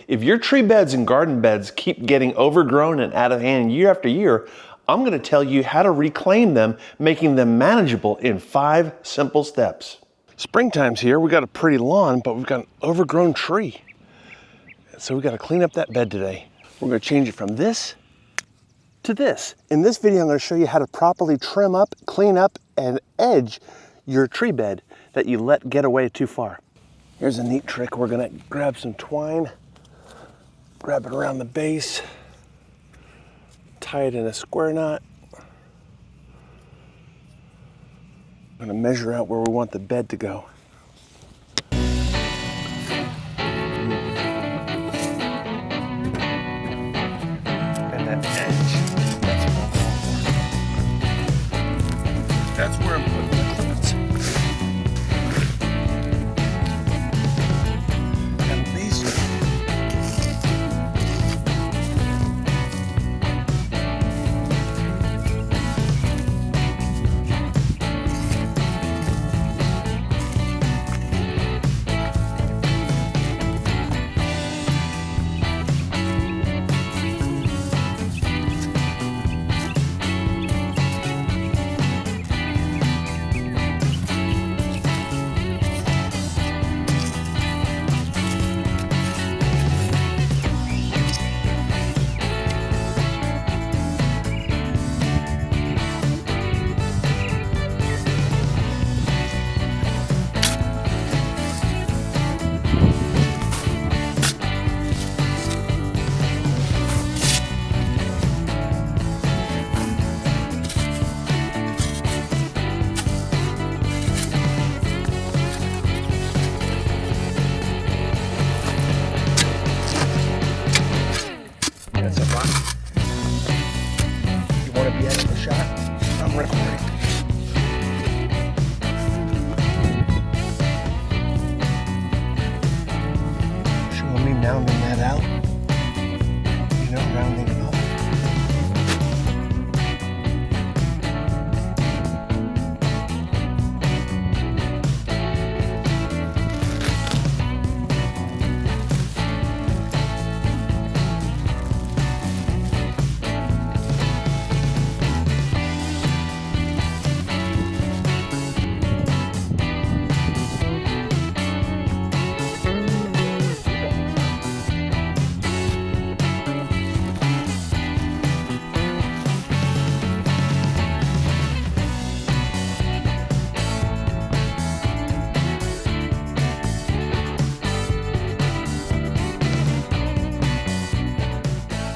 If your tree beds and garden beds keep getting overgrown and out of hand year after year, I'm going to tell you how to reclaim them, making them manageable in 5 simple steps. Springtime's here. We got a pretty lawn, but we've got an overgrown tree. So we got to clean up that bed today. We're going to change it from this to this. In this video, I'm going to show you how to properly trim up, clean up, and edge your tree bed that you let get away too far. Here's a neat trick. We're going to grab some twine, grab it around the base, tie it in a square knot. I'm going to measure out where we want the bed to go. And that edge, that's where I'm putting the clips. And these rounding that out, rounding it up.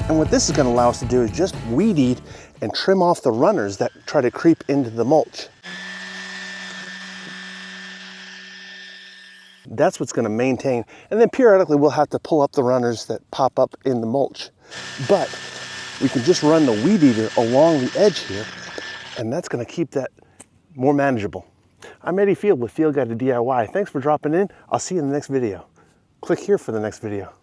And what this is going to allow us to do is just weed eat and trim off the runners that try to creep into the mulch. That's what's going to maintain. And then periodically we'll have to pull up the runners that pop up in the mulch. But we can just run the weed eater along the edge here, and that's going to keep that more manageable. I'm Eddie Field with Field Guide to DIY. Thanks for dropping in. I'll see you in the next video. Click here for the next video.